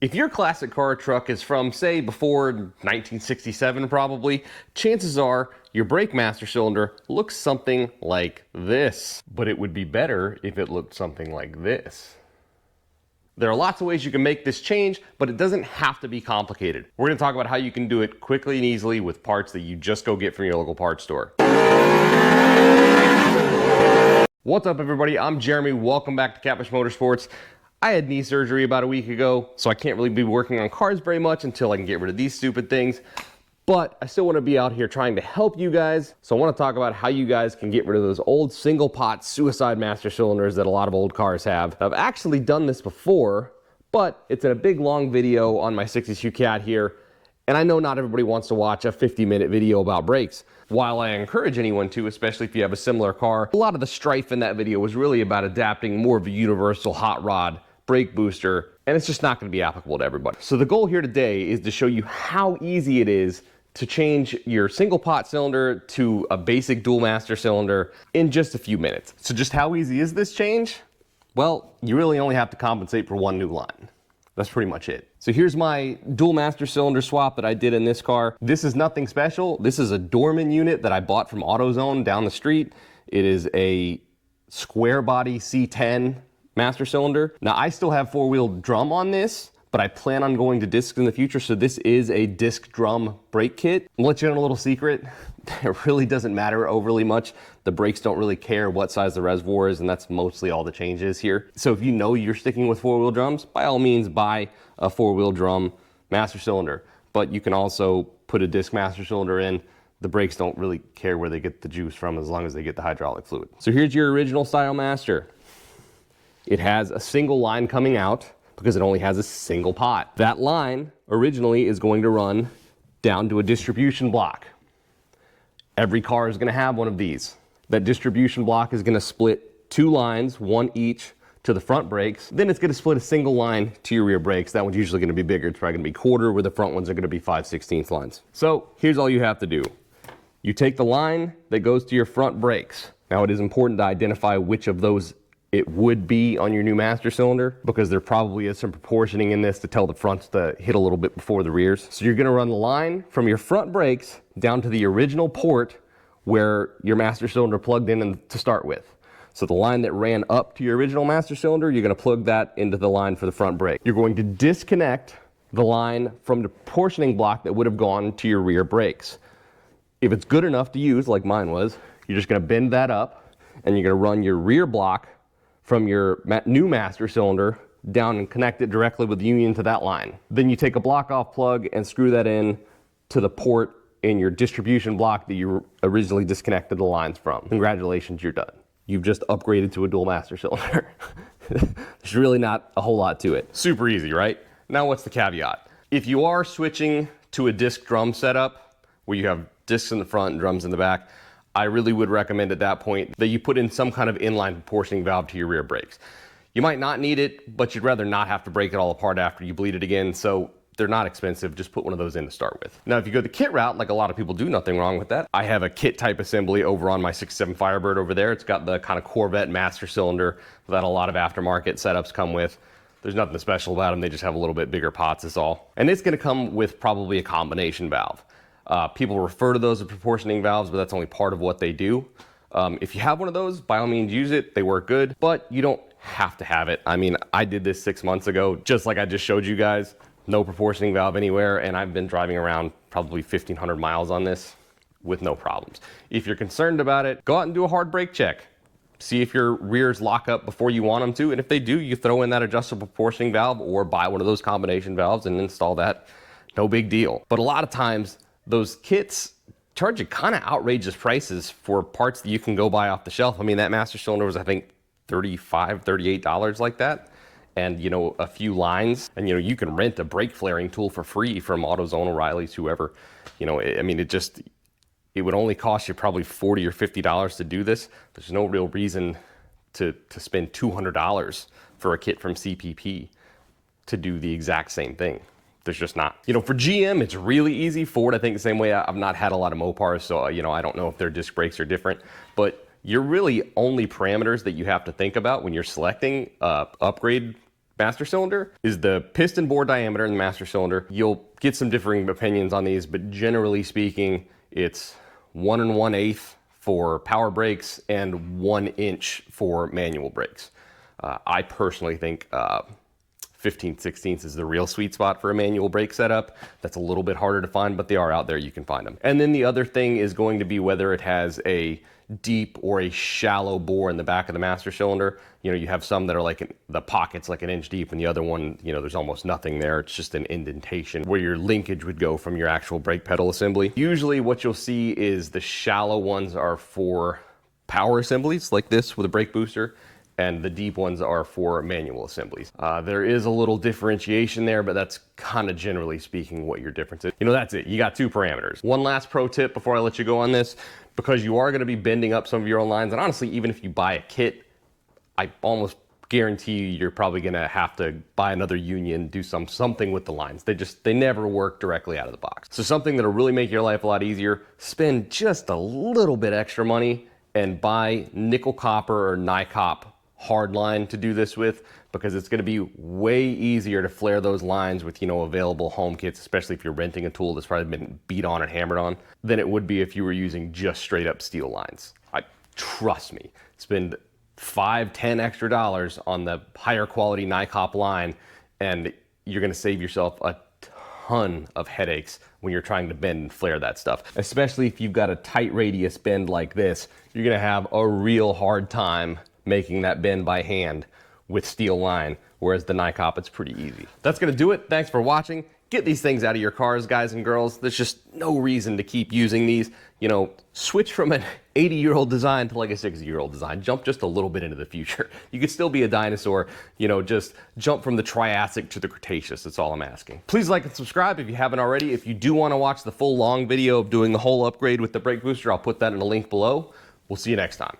If your classic car or truck is from, say, before 1967 probably, chances are your brake master cylinder looks something like this. But it would be better if it looked something like this. There are lots of ways you can make this change, but it doesn't have to be complicated. We're going to talk about how you can do it quickly and easily with parts that you just go get from your local parts store. What's up, everybody? I'm Jeremy. Welcome back to Catfish Motorsports. I had knee surgery about a week ago, so I can't really be working on cars very much until I can get rid of these stupid things. But I still want to be out here trying to help you guys. So I want to talk about how you guys can get rid of those old single pot suicide master cylinders that a lot of old cars have. I've actually done this before, but it's in a big long video on my 62 Cat here. And I know not everybody wants to watch a 50-minute video about brakes. While I encourage anyone to, especially if you have a similar car, a lot of the strife in that video was really about adapting more of a universal hot rod brake booster, and it's just not going to be applicable to everybody. So the goal here today is to show you how easy it is to change your single pot cylinder to a basic dual master cylinder in just a few minutes. So just how easy is this change? Well, you really only have to compensate for one new line. That's pretty much it. So here's my dual master cylinder swap that I did in this car. This is nothing special. This is a Dorman unit that I bought from AutoZone down the street. It is a square body C10 master cylinder. Now I still have four-wheel drum on this, but I plan on going to discs in the future, so this is a disc drum brake kit. I'll let you in a little secret. It really doesn't matter overly much. The brakes don't really care what size the reservoir is, and that's mostly all the change is here. So if you know you're sticking with four-wheel drums, by all means buy a four-wheel drum master cylinder. But you can also put a disc master cylinder in. The brakes don't really care where they get the juice from as long as they get the hydraulic fluid. So here's your original style master. It has a single line coming out because it only has a single pot. That line originally is going to run down to a distribution block. Every car is going to have one of these. That distribution block is going to split two lines, one each, to the front brakes. Then it's going to split a single line to your rear brakes. That one's usually going to be bigger. It's probably going to be quarter, where the front ones are going to be 5/16 lines. So here's all you have to do. You take the line that goes to your front brakes. Now it is important to identify which of those it would be on your new master cylinder, because there probably is some proportioning in this to tell the fronts to hit a little bit before the rears. So you're going to run the line from your front brakes down to the original port where your master cylinder plugged in to start with. So the line that ran up to your original master cylinder, you're going to plug that into the line for the front brake. You're going to disconnect the line from the portioning block that would have gone to your rear brakes. If it's good enough to use, like mine was, you're just going to bend that up and you're going to run your rear block from your new master cylinder down and connect it directly with the union to that line. Then you take a block off plug and screw that in to the port in your distribution block that you originally disconnected the lines from. Congratulations, you're done. You've just upgraded to a dual master cylinder. There's really not a whole lot to it. Super easy, right? Now what's the caveat? If you are switching to a disc drum setup where you have discs in the front and drums in the back, I really would recommend at that point that you put in some kind of inline proportioning valve to your rear brakes. You might not need it, but you'd rather not have to break it all apart after you bleed it again, so they're not expensive. Just put one of those in to start with. Now, if you go the kit route, like a lot of people do, nothing wrong with that. I have a kit type assembly over on my 67 Firebird over there. It's got the kind of Corvette master cylinder that a lot of aftermarket setups come with. There's nothing special about them. They just have a little bit bigger pots is all. And it's gonna come with probably a combination valve. People refer to those as proportioning valves, but that's only part of what they do. If you have one of those, by all means use it. They work good, but you don't have to have it. I mean, I did this 6 months ago, just like I just showed you guys. No proportioning valve anywhere, and I've been driving around probably 1,500 miles on this with no problems. If you're concerned about it, go out and do a hard brake check. See if your rears lock up before you want them to, and if they do, you throw in that adjustable proportioning valve or buy one of those combination valves and install that. No big deal. But a lot of times, those kits charge you kind of outrageous prices for parts that you can go buy off the shelf. I mean, that master cylinder was, I think, $35, $38 like that. And, you know, a few lines. And, you know, you can rent a brake flaring tool for free from AutoZone, O'Reilly's, whoever. You know, I mean, it would only cost you probably $40 or $50 to do this. There's no real reason to spend $200 for a kit from CPP to do the exact same thing. There's just not. You know, for GM, it's really easy. Ford, I think the same way. I've not had a lot of Mopars, so, you know, I don't know if their disc brakes are different. But you're really only parameters that you have to think about when you're selecting upgrade master cylinder is the piston bore diameter in the master cylinder. You'll get some differing opinions on these, but generally speaking, it's 1 1/8 for power brakes and 1 inch for manual brakes. I personally think 15/16 is the real sweet spot for a manual brake setup. That's a little bit harder to find, but they are out there, you can find them. And then the other thing is going to be whether it has a deep or a shallow bore in the back of the master cylinder. You know, you have some that are like the pocket's like 1 inch deep, and the other one, you know, there's almost nothing there. It's just an indentation where your linkage would go from your actual brake pedal assembly. Usually what you'll see is the shallow ones are for power assemblies like this with a brake booster, and the deep ones are for manual assemblies. There is a little differentiation there, but that's kind of generally speaking what your difference is. You know, that's it. You got 2 parameters. One last pro tip before I let you go on this, because you are going to be bending up some of your own lines, and honestly, even if you buy a kit, I almost guarantee you're probably going to have to buy another union, do something with the lines. They never work directly out of the box. So something that'll really make your life a lot easier, spend just a little bit extra money and buy nickel copper or NiCop hard line to do this with, because it's going to be way easier to flare those lines with, you know, available home kits, especially if you're renting a tool that's probably been beat on and hammered on, than it would be if you were using just straight up steel lines. Trust me, spend $5-10 extra on the higher quality NiCop line, and you're going to save yourself a ton of headaches when you're trying to bend and flare that stuff. Especially if you've got a tight radius bend like this, you're going to have a real hard time making that bend by hand with steel line, whereas the NiCop, it's pretty easy. That's gonna do it. Thanks for watching. Get these things out of your cars, guys and girls. There's just no reason to keep using these. You know, switch from an 80-year-old design to like a 60-year-old design. Jump just a little bit into the future. You could still be a dinosaur, you know, just jump from the Triassic to the Cretaceous. That's all I'm asking. Please like and subscribe if you haven't already. If you do wanna watch the full long video of doing the whole upgrade with the brake booster, I'll put that in a link below. We'll see you next time.